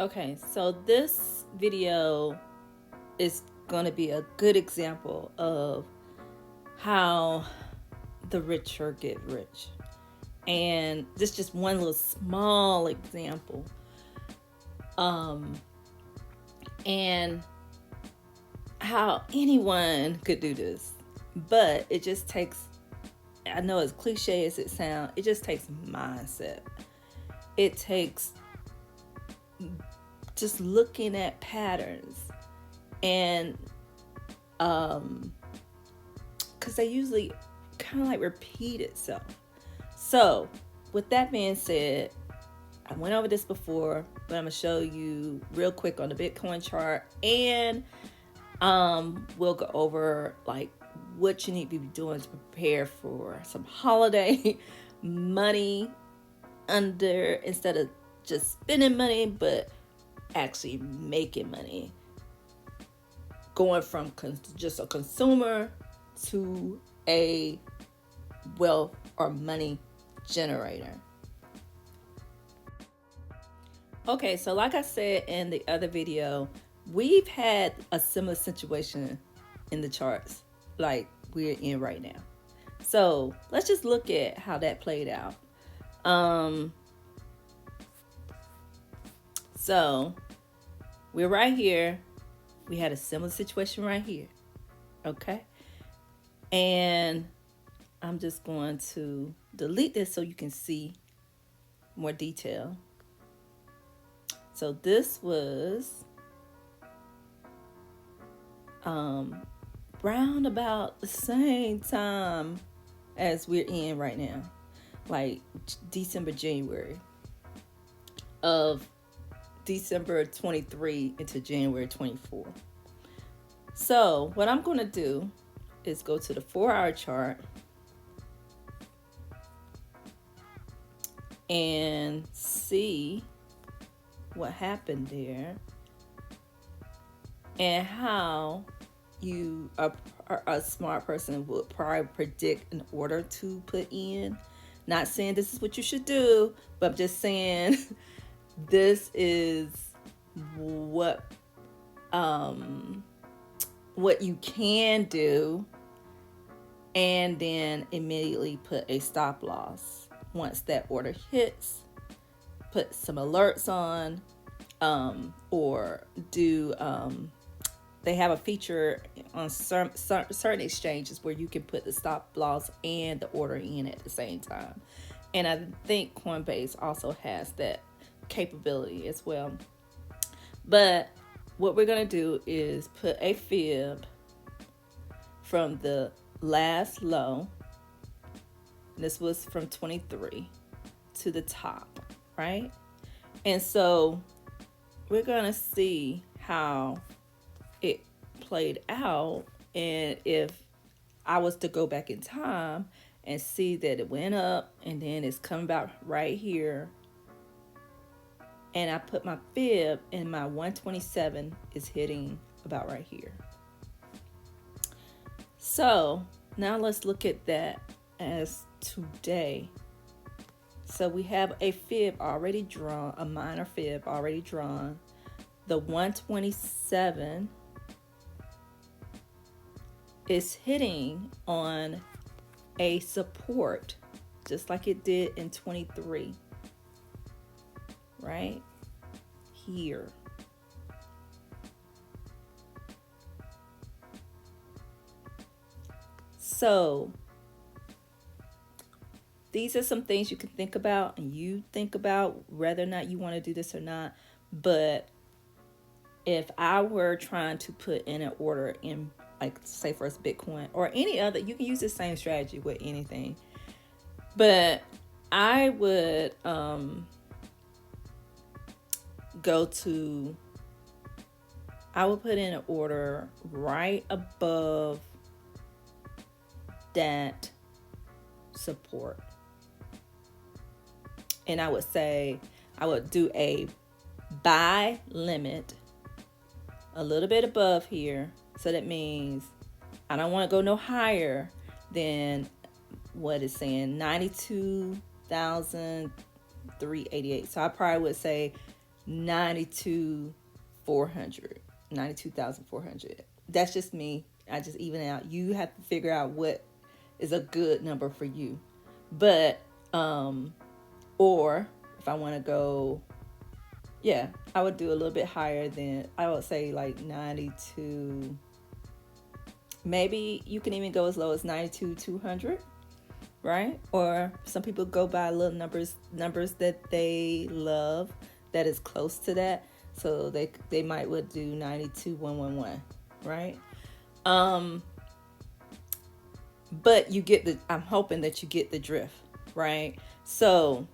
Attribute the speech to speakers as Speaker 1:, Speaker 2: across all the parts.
Speaker 1: Okay, so this video is going to be a good example of how the richer get rich. And this is just one little small example. And how anyone could do this. But it just takes, I know as cliche as it sounds, it just takes mindset. It takes just looking at patterns and because they usually kind of like repeat itself. So with that being said, I went over this before, but I'm gonna show you real quick on the Bitcoin chart, and we'll go over like what you need to be doing to prepare for some holiday money under, instead of just spending money, but actually making money, going from just a consumer to a wealth or money generator. Okay, so like I said in the other video, we've had a similar situation in the charts like we're in right now. So let's just look at how that played out. So we're right here. We had a similar situation right here. Okay. And I'm just going to delete this so you can see more detail. So this was round about the same time as we're in right now, like December, January of December 23 into January 24. So what I'm going to do is go to the 4-hour chart and see what happened there and how you a smart person would probably predict an order to put in. Not saying this is what you should do, but I'm just saying this is what you can do, and then immediately put a stop loss once that order hits. Put some alerts on, or do they have a feature on certain exchanges where you can put the stop loss and the order in at the same time. And I think Coinbase also has that capability as well. But what we're going to do is put a fib from the last low. This was from 23 to the top, right? And so we're going to see how it played out, and if I was to go back in time and see that it went up and then it's coming back right here, and I put my fib and my 127 is hitting about right here. So now let's look at that as today. So we have a fib already drawn, a minor fib already drawn. The 127 is hitting on a support just like it did in 23, right here. So these are some things you can think about, and you think about whether or not you want to do this or not. But if I were trying to put in an order in, like, say for us Bitcoin or any other, you can use the same strategy with anything, but I would I would put in an order right above that support, and I would say I would do a buy limit a little bit above here. So that means I don't want to go no higher than what it's saying, 92,388. So I probably would say 92,400. 92,400. That's just me. I just even out. You have to figure out what is a good number for you. But or if I want to go, yeah, I would do a little bit higher than, I would say like 92. Maybe you can even go as low as 92,200, right? Or some people go by little numbers that they love that is close to that. So they might would do 92,111, right? But you get the, I'm hoping that you get the drift, right? So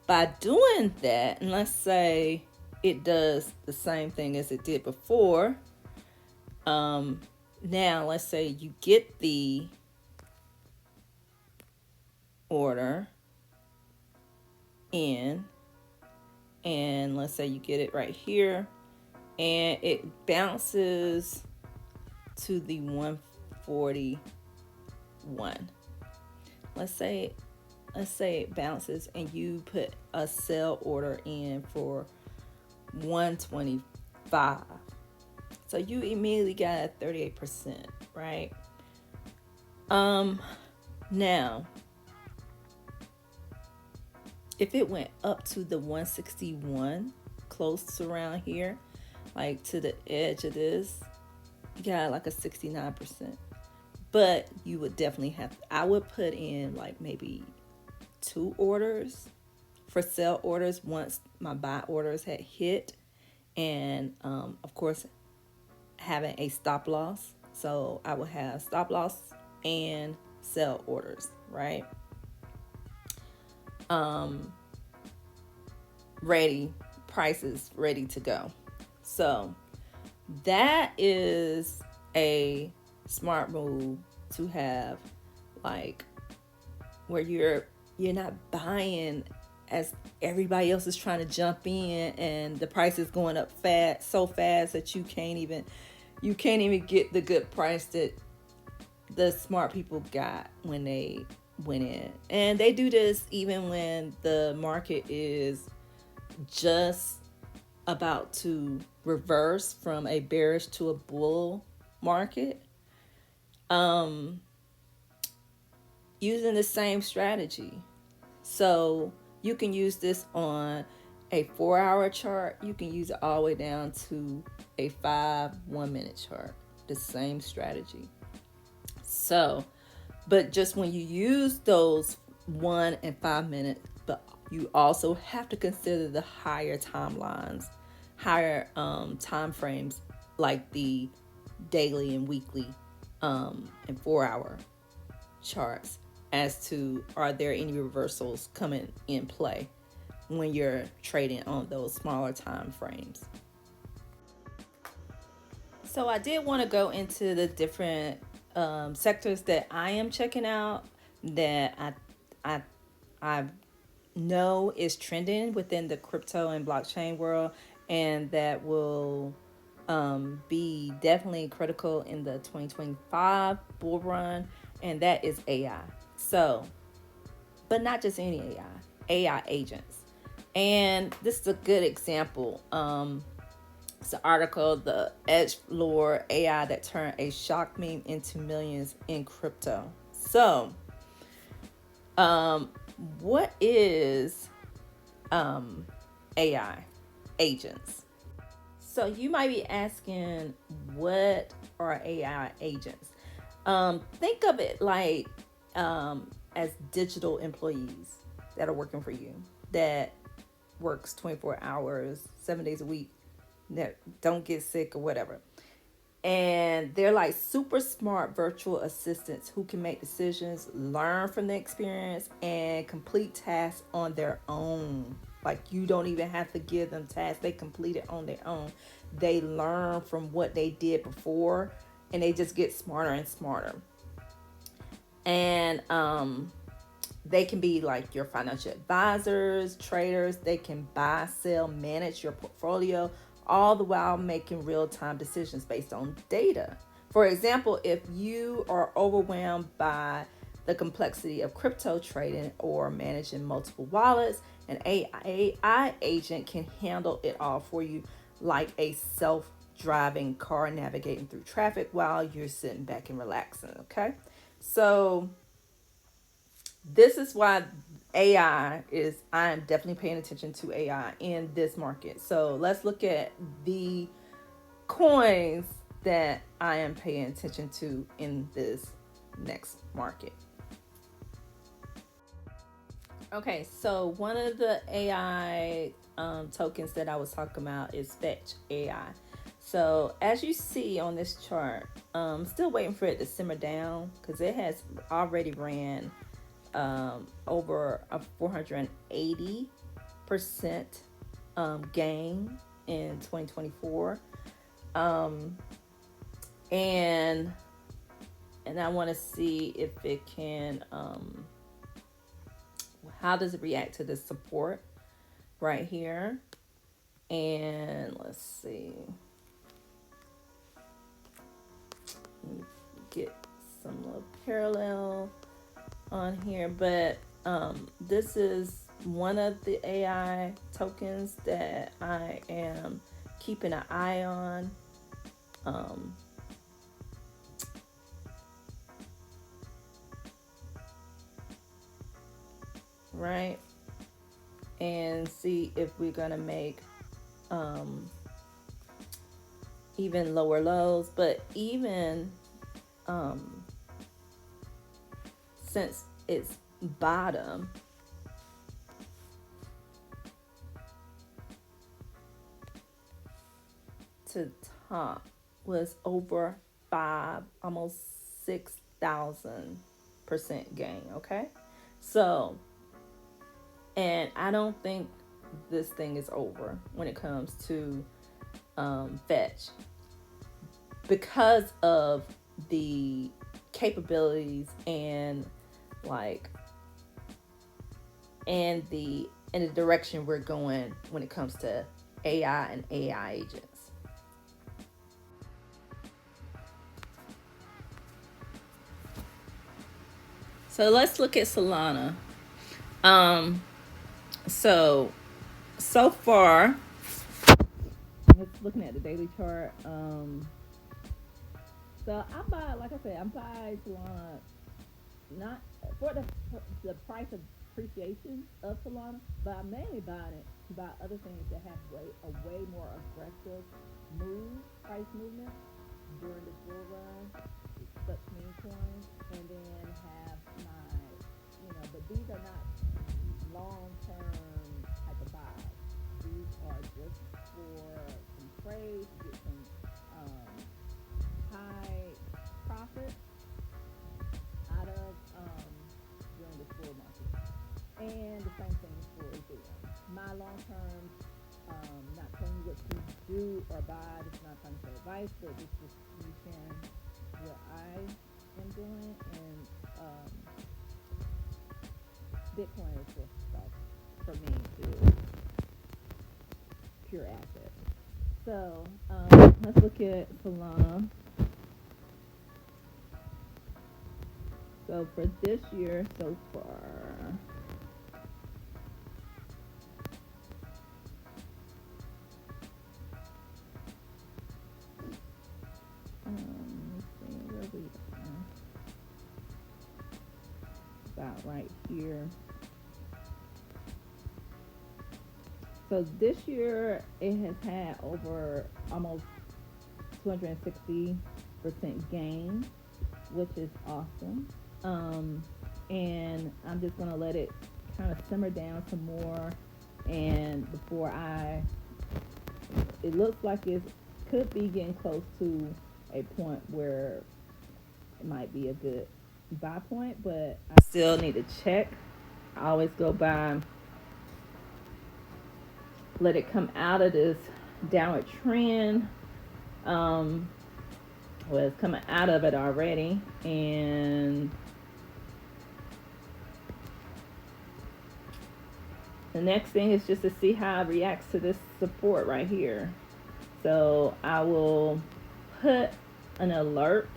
Speaker 1: by doing that, and let's say it does the same thing as it did before, now let's say you get the order in, and let's say you get it right here, and it bounces to the 141. Let's say it bounces and you put a sell order in for 125. So you immediately got a 38%, right? Now, if it went up to the 161, close to around here, like to the edge of this, you got like a 69%. But you would definitely I would put in like maybe 2 orders for sell orders once my buy orders had hit, and of course having a stop loss. So I would have stop loss and sell orders, right? Prices ready to go. So that is a smart move to have, like, where you're not buying as everybody else is trying to jump in and the price is going up so fast that you can't even get the good price that the smart people got when they went in. And they do this even when the market is just about to reverse from a bearish to a bull market, using the same strategy. So you can use this on a 4-hour chart. You can use it all the way down to a 5 1-minute chart. The same strategy. So, but just when you use those 1 and 5 minutes, but you also have to consider the higher timelines, higher time frames, like the daily and weekly and 4-hour charts, as to are there any reversals coming in play when you're trading on those smaller time frames. So I did want to go into the different sectors that I am checking out that I know is trending within the crypto and blockchain world, and that will be definitely critical in the 2025 bull run, and that is AI. So, but not just any AI agents. And this is a good example. It's an article, the Edge Lord AI that turned a shock meme into millions in crypto. So, what is AI agents? So you might be asking, what are AI agents? Think of it like as digital employees that are working for you, that works 24 hours, 7 days a week, that don't get sick or whatever. And they're like super smart virtual assistants who can make decisions, learn from the experience, and complete tasks on their own. Like, you don't even have to give them tasks. They complete it on their own. They learn from what they did before, and they just get smarter and smarter. And they can be like your financial advisors, traders. They can buy, sell, manage your portfolio, all the while making real-time decisions based on data. For example, if you are overwhelmed by the complexity of crypto trading or managing multiple wallets, An AI agent can handle it all for you, like a self-driving car navigating through traffic while you're sitting back and relaxing. Okay, so this is why I am definitely paying attention to AI in this market. So let's look at the coins that I am paying attention to in this next market. Okay, so one of the AI tokens that I was talking about is Fetch AI. So as you see on this chart, still waiting for it to simmer down because it has already ran over a 480% gain in 2024. And I want to see if it can how does it react to this support right here. And let's see, get some little parallel on here, but this is one of the AI tokens that I am keeping an eye on. Right, and see if we're gonna make even lower lows, but even since its bottom to top was over 5, almost 6,000% gain. Okay, so, and I don't think this thing is over when it comes to Fetch, because of the capabilities and like and the in the direction we're going when it comes to AI and AI agents. So let's look at Solana. Um, so so far, let's looking at the daily chart. So I buy, like I said, I buy Solana not for the price appreciation of Solana, but I'm mainly buying it to buy other things that have way more aggressive price movement during the bull run, such meme coins, and then have my, but these are not long term type of buys. These are just for some trades, get some high profit out of during this bull market. And the same thing for Ethereum. My long term, not telling you what to do or buy. This is not financial advice, but this is me sharing what I am doing. And Bitcoin is just stuff for me to pure asset. So let's look at Solana. So for this year so far, let's see where we are. About right here. So this year it has had over almost 260% gain, which is awesome. And I'm just gonna let it kind of simmer down some more, and before it looks like it could be getting close to a point where it might be a good buy point, but I still need to check. I always go by, let it come out of this downward trend. It's coming out of it already, and the next thing is just to see how it reacts to this support right here. So I will put an alert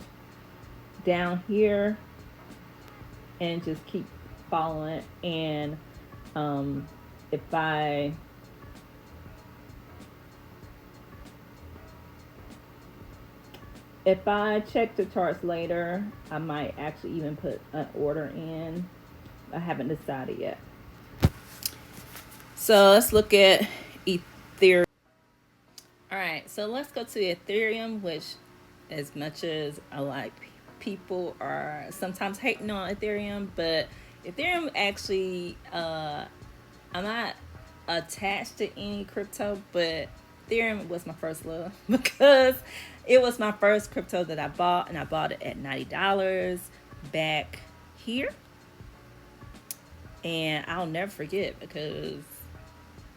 Speaker 1: down here and just keep following it, and if I check the charts later, I might actually even put an order in. I haven't decided yet. So let's look at Ethereum. All right, so let's go to Ethereum, which, as much as I like, people are sometimes hating on Ethereum, but Ethereum actually, I'm not attached to any crypto, but Ethereum was my first love because it was my first crypto that I bought, and I bought it at $90 back here. And I'll never forget because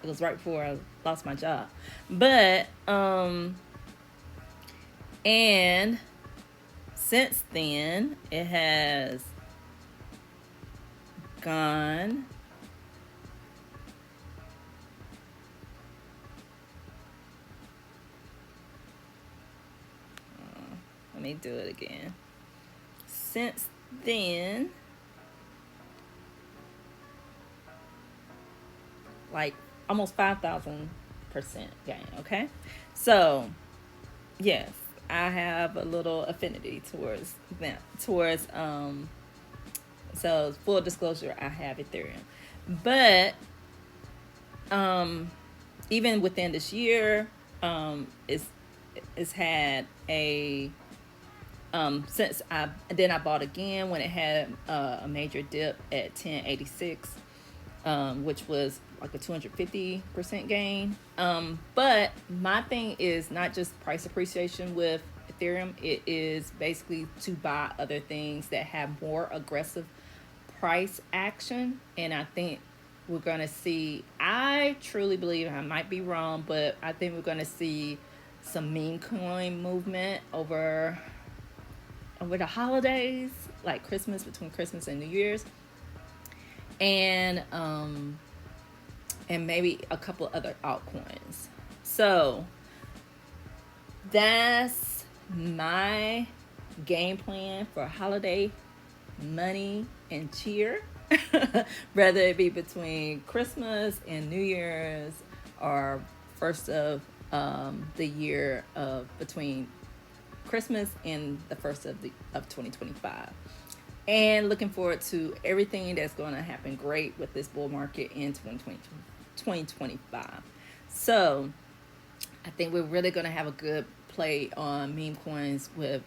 Speaker 1: it was right before I lost my job. But and since then it has gone let me do it again. Since then, like almost 5,000% gain. Okay, so yes, I have a little affinity towards them. So full disclosure, I have Ethereum, but even within this year, it's had a since I bought again when it had a major dip at 1086, which was like a 250% gain. But my thing is not just price appreciation with Ethereum. It is basically to buy other things that have more aggressive price action. And I think we're going to see, I truly believe, I might be wrong, but I think we're going to see some meme coin movement over the holidays, like Christmas, between Christmas and New Year's, and maybe a couple other altcoins. So that's my game plan for holiday money and cheer. Whether it be between Christmas and New Year's, or first of the year of between Christmas and the first of 2025. And looking forward to everything that's going to happen great with this bull market in 2025. So I think we're really going to have a good play on meme coins. We've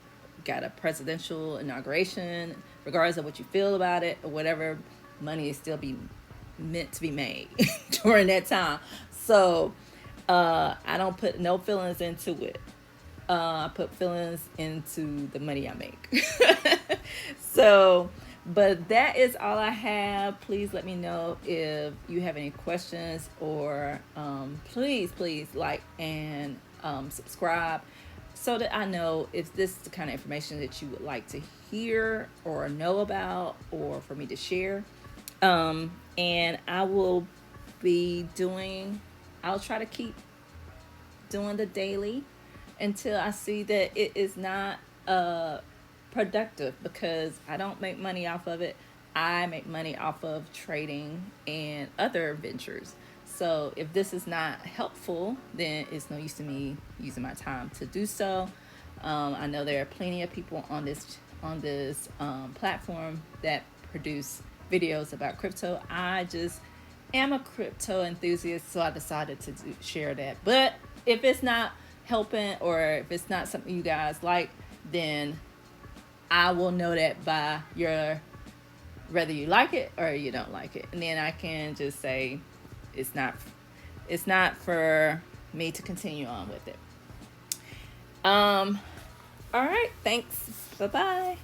Speaker 1: got a presidential inauguration. Regardless of what you feel about it or whatever, money is still meant to be made during that time. So I don't put no feelings into it. I put feelings into the money I make. So, but that is all I have. Please let me know if you have any questions, or please like and subscribe, so that I know if this is the kind of information that you would like to hear or know about, or for me to share. And I'll try to keep doing the daily until I see that it is not productive, because I don't make money off of it. I make money off of trading and other ventures. So if this is not helpful, then it's no use to me using my time to do so. I know there are plenty of people on this platform that produce videos about crypto. I just am a crypto enthusiast, so I decided to share that. But if it's not helping, or if it's not something you guys like, then I will know that by whether you like it or you don't like it, and then I can just say it's not for me to continue on with it. All right, thanks. Bye-bye.